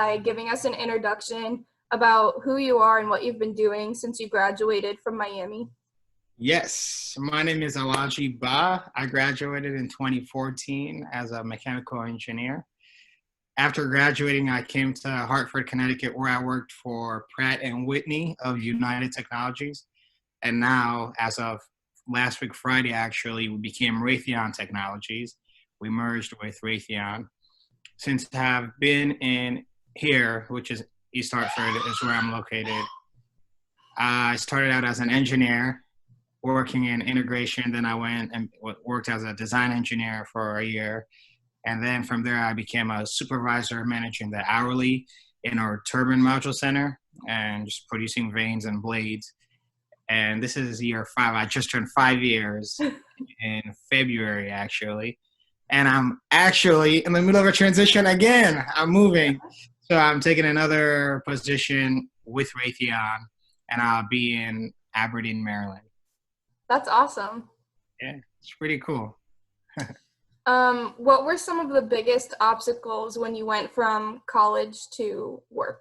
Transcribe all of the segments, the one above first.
by giving us an introduction about who you are and what you've been doing since you graduated from Miami. Yes, my name is Alhaji Ba. I graduated in 2014 as a mechanical engineer. After graduating, I came to Hartford, Connecticut, where I worked for Pratt& and Whitney of United Technologies. And now, as of last week, Friday, actually, we became Raytheon Technologies. We merged with Raytheon. Since I've been in here, which is East Hartford, is where I'm located, I started out as an engineer working in integration. Then I went and worked as a design engineer for a year. And then from there, I became a supervisor managing the hourly in our turbine module center and just producing vanes and blades. And this is year 5. I just turned 5 years in February, actually. And I'm actually in the middle of a transition again. I'm moving. So I'm taking another position with Raytheon, and I'll be in Aberdeen, Maryland. That's awesome. Yeah, it's pretty cool. What were some of the biggest obstacles when you went from college to work?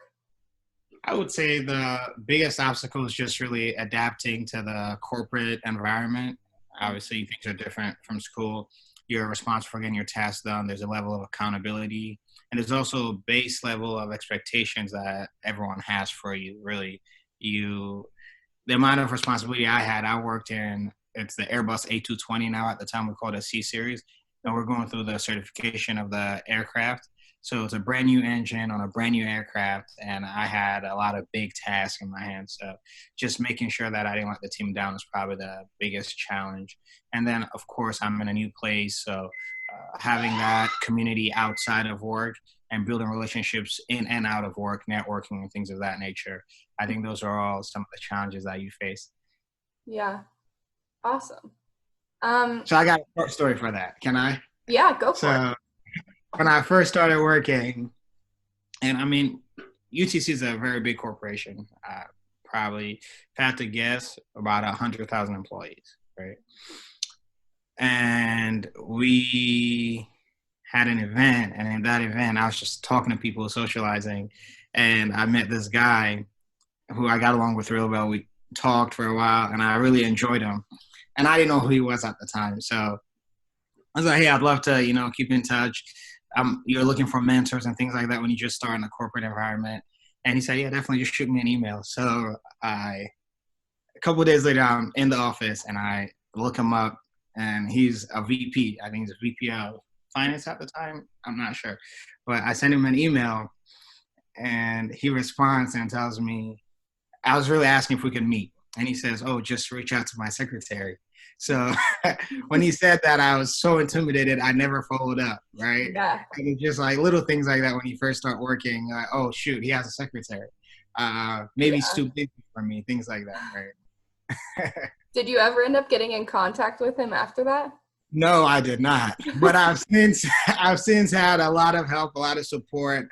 I would say the biggest obstacle is just really adapting to the corporate environment. Obviously, things are different from school. You're responsible for getting your tasks done. There's a level of accountability. And there's also a base level of expectations that everyone has for you, really. The amount of responsibility I had, I worked in, it's the Airbus A220 now. At the time, we called it C Series. And we're going through the certification of the aircraft. So it's a brand new engine on a brand new aircraft, and I had a lot of big tasks in my hands. So just making sure that I didn't let the team down was probably the biggest challenge. And then, of course, I'm in a new place, so having that community outside of work and building relationships in and out of work, networking and things of that nature. I think those are all some of the challenges that you face. Yeah, awesome. So I got a short story for that. Can I? Yeah, go for it. When I first started working, and I mean, UTC is a very big corporation. Probably, if I had to guess, about 100,000 employees, right? And we had an event, and in that event, I was just talking to people, socializing, and I met this guy who I got along with real well. We talked for a while, and I really enjoyed him. And I didn't know who he was at the time, so I was like, hey, I'd love to, keep in touch. You're looking for mentors and things like that when you just start in a corporate environment. And he said, yeah, definitely just shoot me an email. So a couple of days later, I'm in the office and I look him up, and he's a VP. I think he's a VP of finance at the time. I'm not sure. But I send him an email, and he responds and tells me, I was really asking if we could meet. And he says, oh, just reach out to my secretary. So when he said that, I was so intimidated, I never followed up, right? Yeah. And it's just like little things like that when you first start working, like, oh, shoot, he has a secretary. Maybe he's too busy for me, things like that, right? Did you ever end up getting in contact with him after that? No, I did not. But I've since had a lot of help, a lot of support,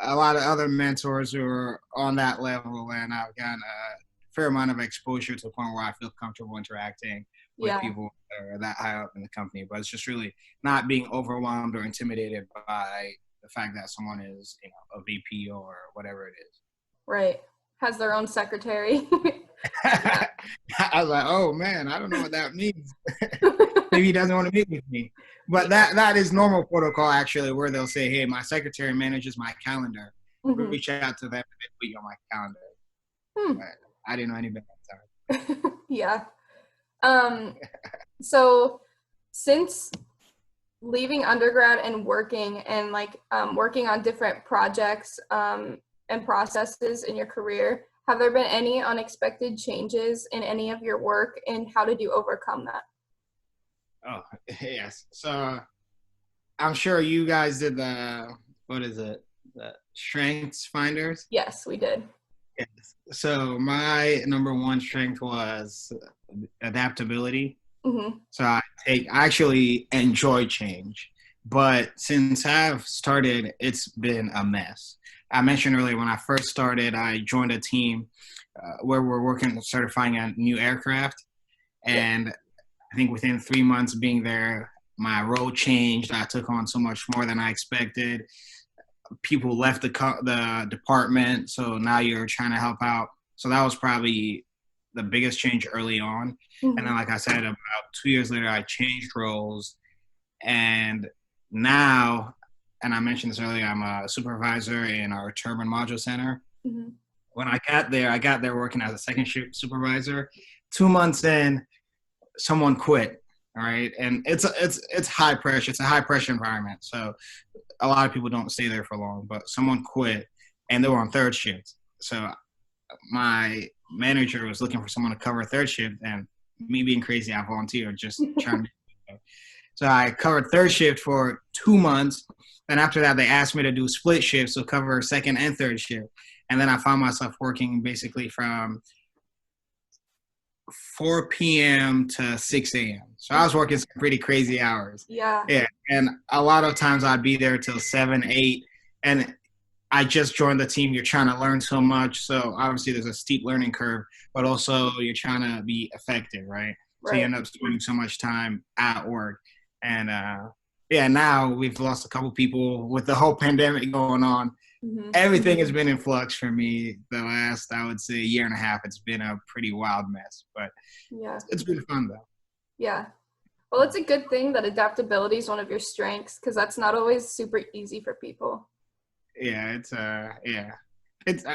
a lot of other mentors who are on that level, and I've gotten a fair amount of exposure to the point where I feel comfortable interacting with people that are that high up in the company. But it's just really not being overwhelmed or intimidated by the fact that someone is, a VP or whatever it is. Right. Has their own secretary. I was like, oh man, I don't know what that means. Maybe he doesn't want to meet with me. But that is normal protocol, actually, where they'll say, hey, my secretary manages my calendar. Mm-hmm. Reach out to them and they put you on my calendar. But I didn't know any better at the time. Yeah. So since leaving undergrad and working and working on different projects and processes in your career, have there been any unexpected changes in any of your work, and how did you overcome that? Oh, yes. So I'm sure you guys did the strengths finders? Yes, we did. Yes. So my number one strength was adaptability. Mm-hmm. So I actually enjoy change, but since I've started, it's been a mess. I mentioned earlier when I first started, I joined a team where we're working on certifying a new aircraft, and I think within 3 months being there, my role changed. I took on so much more than I expected. people left the department, so now you're trying to help out. So that was probably the biggest change early on. And then, Mhm. like I said, about 2 years later, I changed roles, and now, and I mentioned this earlier, I'm a supervisor in our turbine module center. Mhm. When I got there working as a second shift supervisor. 2 months in, someone quit. All right, and it's high pressure. It's a high pressure environment, so a lot of people don't stay there for long. But someone quit, and they were on third shift. So my manager was looking for someone to cover third shift, and me being crazy, I volunteered, just trying to. So I covered third shift for 2 months. Then after that, they asked me to do split shifts, so cover second and third shift. And then I found myself working basically from 4 p.m. to 6 a.m. So I was working some pretty crazy hours. Yeah. Yeah. And a lot of times I'd be there till 7, 8. And I just joined the team. You're trying to learn so much. So obviously there's a steep learning curve, but also you're trying to be effective, right? So you Right. end up spending so much time at work. And yeah, now we've lost a couple people with the whole pandemic going on. Mhm. Everything has been in flux for me the last, I would say, year and a half. It's been a pretty wild mess, but Yeah. it's been fun though. Yeah. Well, it's a good thing that adaptability is one of your strengths because that's not always super easy for people. Yeah, yeah, it's.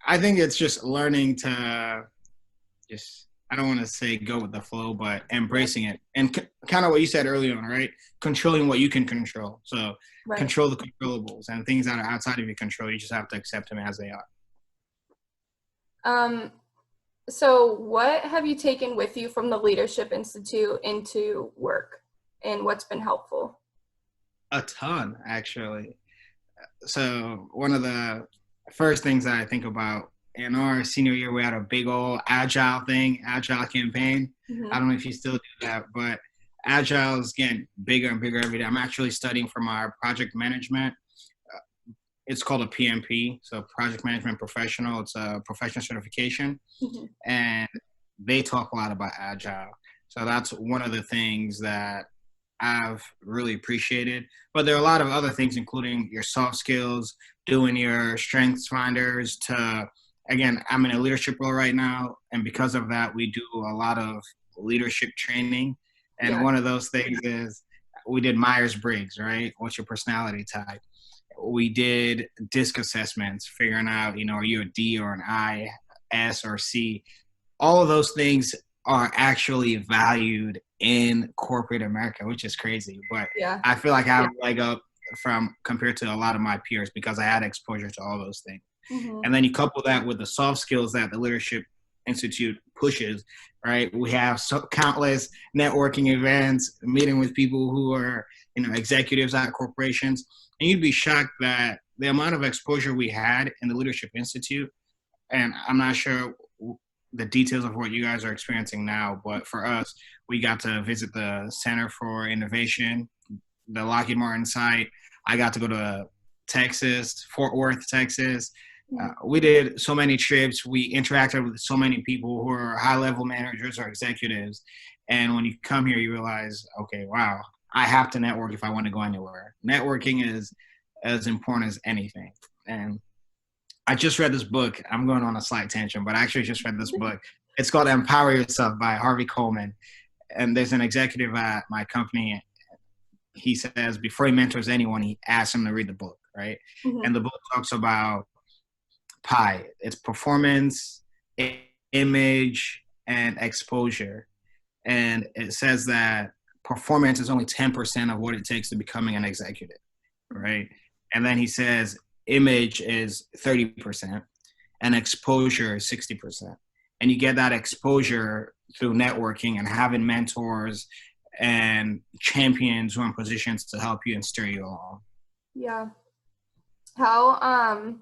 I think it's just learning to just. I don't want to say go with the flow, but Yeah. embracing it and kind of what you said early on, right? Controlling what you can control. So Right. control the controllables and things that are outside of your control. You just have to accept them as they are. Um, so what have you taken with you from the Leadership Institute into work and what's been helpful? A ton, actually. So one of the first things that I think about in our senior year, we had a big old agile campaign. I Hmm. don't know if you still do that, but agile is getting bigger and bigger every day. I'm actually studying for my project management. It's called a PMP, so Project Management Professional. It's a professional certification, Hmm. and they talk a lot about agile. So that's one of the things that I've really appreciated. But there are a lot of other things, including your soft skills, doing your strengths finders to, again, I'm in a leadership role right now. And because of that, we do a lot of leadership training. And Yeah. one of those things is we did Myers-Briggs, right? What's your personality type? We did disc assessments, figuring out, are you a D or an I, S or C? All of those things are actually valued in corporate America, which is crazy. But Yeah. I feel like I have a leg up from compared to a lot of my peers because I had exposure to all those things. Hmm. And then you couple that with the soft skills that the Leadership Institute pushes, right? We have countless networking events, meeting with people who are, executives at corporations. And you'd be shocked that the amount of exposure we had in the Leadership Institute, and I'm not sure the details of what you guys are experiencing now, but for us, we got to visit the Center for Innovation, the Lockheed Martin site. I got to go to Texas, Fort Worth, Texas. We did so many trips. We interacted with so many people who are high-level managers or executives. And when you come here, you realize, okay, wow, I have to network if I want to go anywhere. Networking is as important as anything. And I just read this book. I'm going on a slight tangent, but I actually just read this book. It's called Empower Yourself by Harvey Coleman. And there's an executive at my company. He says before he mentors anyone, he asks him to read the book, right? Hmm. And the book talks about PI. It's performance, image, and exposure. And it says that performance is only 10% of what it takes to becoming an executive, right? And then he says image is 30% and exposure is 60%. And you get that exposure through networking and having mentors and champions who are in positions to help you and steer you along. Yeah. How